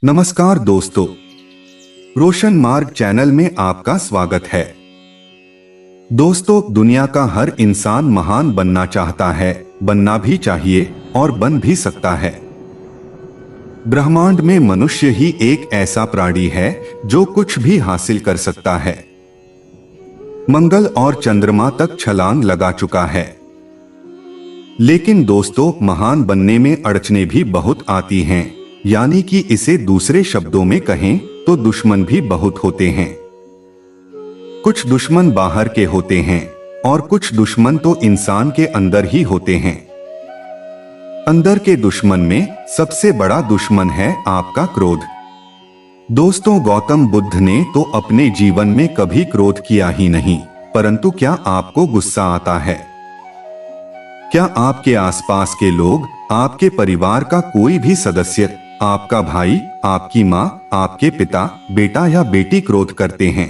नमस्कार दोस्तों, रोशन मार्ग चैनल में आपका स्वागत है। दोस्तों, दुनिया का हर इंसान महान बनना चाहता है, बनना भी चाहिए और बन भी सकता है। ब्रह्मांड में मनुष्य ही एक ऐसा प्राणी है जो कुछ भी हासिल कर सकता है। मंगल और चंद्रमा तक छलांग लगा चुका है। लेकिन दोस्तों, महान बनने में अड़चने भी बहुत आती हैं, यानी कि इसे दूसरे शब्दों में कहें तो दुश्मन भी बहुत होते हैं। कुछ दुश्मन बाहर के होते हैं और कुछ दुश्मन तो इंसान के अंदर ही होते हैं। अंदर के दुश्मन में सबसे बड़ा दुश्मन है आपका क्रोध। दोस्तों, गौतम बुद्ध ने तो अपने जीवन में कभी क्रोध किया ही नहीं, परंतु क्या आपको गुस्सा आता है? क्या आपके आसपास के लोग, आपके परिवार का कोई भी सदस्य, आपका भाई, आपकी माँ, आपके पिता, बेटा या बेटी क्रोध करते हैं?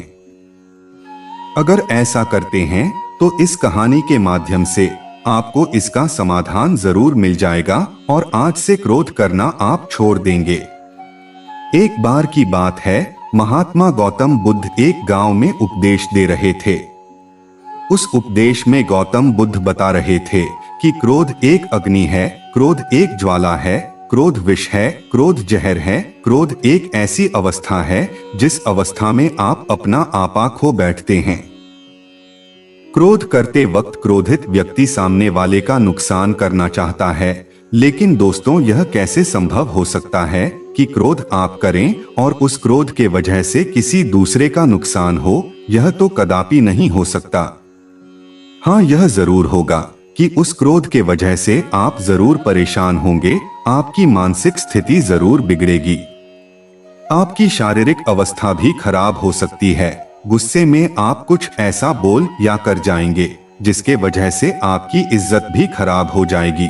अगर ऐसा करते हैं तो इस कहानी के माध्यम से आपको इसका समाधान जरूर मिल जाएगा और आज से क्रोध करना आप छोड़ देंगे। एक बार की बात है, महात्मा गौतम बुद्ध एक गांव में उपदेश दे रहे थे। उस उपदेश में गौतम बुद्ध बता रहे थे कि क्रोध एक अग्नि है, क्रोध एक ज्वाला है, क्रोध विष है, क्रोध जहर है। क्रोध एक ऐसी अवस्था है जिस अवस्था में आप अपना आपा खो बैठते हैं। क्रोध करते वक्त क्रोधित व्यक्ति सामने वाले का नुकसान करना चाहता है, लेकिन दोस्तों, यह कैसे संभव हो सकता है कि क्रोध आप करें और उस क्रोध के वजह से किसी दूसरे का नुकसान हो? यह तो कदापि नहीं हो सकता। हाँ, यह जरूर होगा कि उस क्रोध के वजह से आप जरूर परेशान होंगे, आपकी मानसिक स्थिति जरूर बिगड़ेगी, आपकी शारीरिक अवस्था भी खराब हो सकती है। गुस्से में आप कुछ ऐसा बोल या कर जाएंगे जिसके वजह से आपकी इज्जत भी खराब हो जाएगी।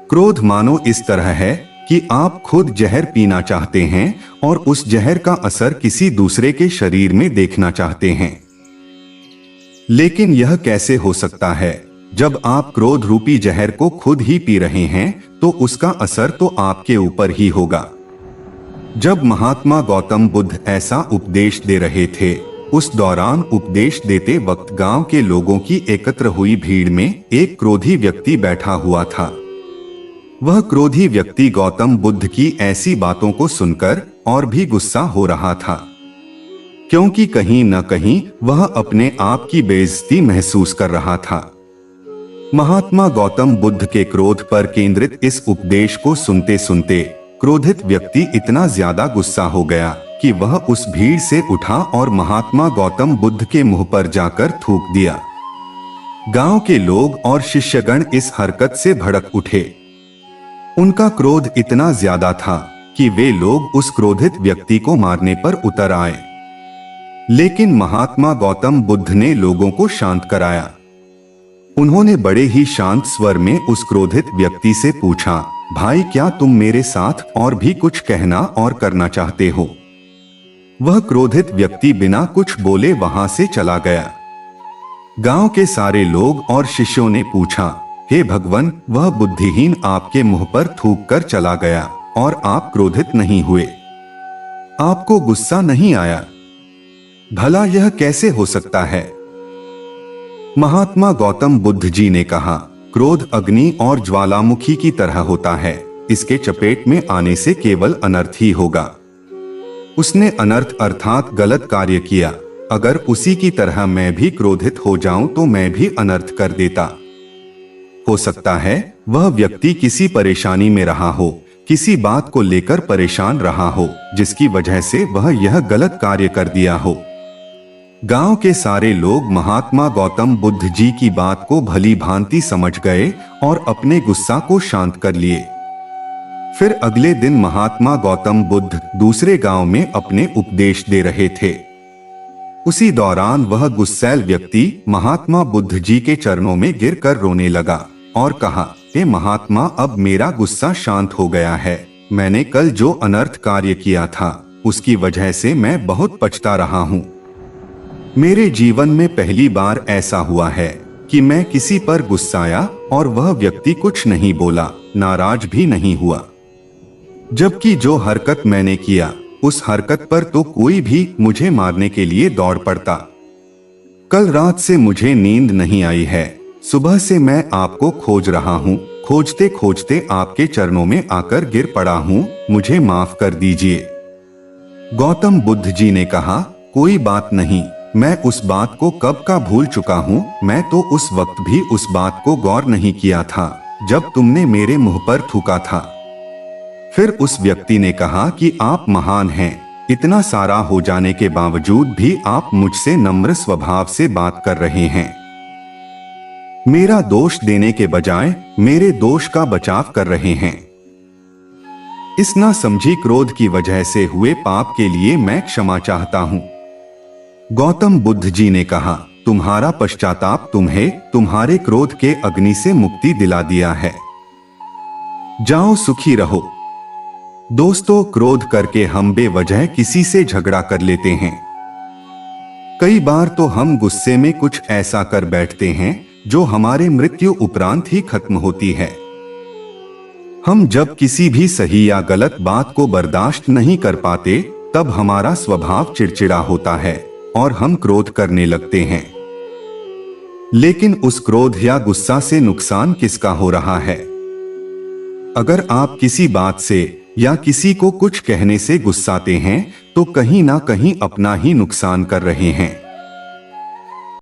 क्रोध मानो इस तरह है कि आप खुद जहर पीना चाहते हैं और उस जहर का असर किसी दूसरे के शरीर में देखना चाहते हैं। लेकिन यह कैसे हो सकता है? जब आप क्रोध रूपी जहर को खुद ही पी रहे हैं तो उसका असर तो आपके ऊपर ही होगा। जब महात्मा गौतम बुद्ध ऐसा उपदेश दे रहे थे, उस दौरान उपदेश देते वक्त गांव के लोगों की एकत्र हुई भीड़ में एक क्रोधी व्यक्ति बैठा हुआ था। वह क्रोधी व्यक्ति गौतम बुद्ध की ऐसी बातों को सुनकर और भी गुस्सा हो रहा था, क्योंकि कहीं न कहीं वह अपने आप की बेइज्जती महसूस कर रहा था। महात्मा गौतम बुद्ध के क्रोध पर केंद्रित इस उपदेश को सुनते सुनते क्रोधित व्यक्ति इतना ज्यादा गुस्सा हो गया कि वह उस भीड़ से उठा और महात्मा गौतम बुद्ध के मुंह पर जाकर थूक दिया। गांव के लोग और शिष्यगण इस हरकत से भड़क उठे। उनका क्रोध इतना ज्यादा था कि वे लोग उस क्रोधित व्यक्ति को मारने पर उतर आए। लेकिन महात्मा गौतम बुद्ध ने लोगों को शांत कराया। उन्होंने बड़े ही शांत स्वर में उस क्रोधित व्यक्ति से पूछा, भाई, क्या तुम मेरे साथ और भी कुछ कहना और करना चाहते हो? वह क्रोधित व्यक्ति बिना कुछ बोले वहां से चला गया। गांव के सारे लोग और शिष्यों ने पूछा, हे भगवान, वह बुद्धिहीन आपके मुंह पर थूक कर चला गया और आप क्रोधित नहीं हुए, आपको गुस्सा नहीं आया? भला यह कैसे हो सकता है? महात्मा गौतम बुद्ध जी ने कहा, क्रोध अग्नि और ज्वालामुखी की तरह होता है, इसके चपेट में आने से केवल अनर्थ ही होगा। उसने अनर्थ अर्थात गलत कार्य किया। अगर उसी की तरह मैं भी क्रोधित हो जाऊं तो मैं भी अनर्थ कर देता। हो सकता है वह व्यक्ति किसी परेशानी में रहा हो, किसी बात को लेकर परेशान रहा हो, जिसकी वजह से वह यह गलत कार्य कर दिया हो। गांव के सारे लोग महात्मा गौतम बुद्ध जी की बात को भली भांति समझ गए और अपने गुस्सा को शांत कर लिए। फिर अगले दिन महात्मा गौतम बुद्ध दूसरे गांव में अपने उपदेश दे रहे थे। उसी दौरान वह गुस्सैल व्यक्ति महात्मा बुद्ध जी के चरणों में गिरकर रोने लगा और कहा, हे महात्मा, अब मेरा गुस्सा शांत हो गया है। मैंने कल जो अनर्थ कार्य किया था उसकी वजह से मैं बहुत पछता रहा हूँ। मेरे जीवन में पहली बार ऐसा हुआ है कि मैं किसी पर गुस्साया और वह व्यक्ति कुछ नहीं बोला, नाराज भी नहीं हुआ। जबकि जो हरकत मैंने किया उस हरकत पर तो कोई भी मुझे मारने के लिए दौड़ पड़ता। कल रात से मुझे नींद नहीं आई है। सुबह से मैं आपको खोज रहा हूँ। खोजते खोजते आपके चरणों में आकर गिर पड़ा हूँ। मुझे माफ कर दीजिए। गौतम बुद्ध जी ने कहा, कोई बात नहीं, मैं उस बात को कब का भूल चुका हूँ। मैं तो उस वक्त भी उस बात को गौर नहीं किया था जब तुमने मेरे मुंह पर थूका था। फिर उस व्यक्ति ने कहा कि आप महान हैं। इतना सारा हो जाने के बावजूद भी आप मुझसे नम्र स्वभाव से बात कर रहे हैं। मेरा दोष देने के बजाय मेरे दोष का बचाव कर रहे हैं। इस ना समझी क्रोध की वजह से हुए पाप के लिए मैं क्षमा चाहता हूं। गौतम बुद्ध जी ने कहा, तुम्हारा पश्चाताप तुम्हें तुम्हारे क्रोध के अग्नि से मुक्ति दिला दिया है। जाओ सुखी रहो। दोस्तों, क्रोध करके हम बेवजह किसी से झगड़ा कर लेते हैं। कई बार तो हम गुस्से में कुछ ऐसा कर बैठते हैं जो हमारे मृत्यु उपरांत ही खत्म होती है। हम जब किसी भी सही या गलत बात को बर्दाश्त नहीं कर पाते तब हमारा स्वभाव चिड़चिड़ा होता है और हम क्रोध करने लगते हैं। लेकिन उस क्रोध या गुस्सा से नुकसान किसका हो रहा है? अगर आप किसी बात से या किसी को कुछ कहने से गुस्साते हैं तो कहीं ना कहीं अपना ही नुकसान कर रहे हैं।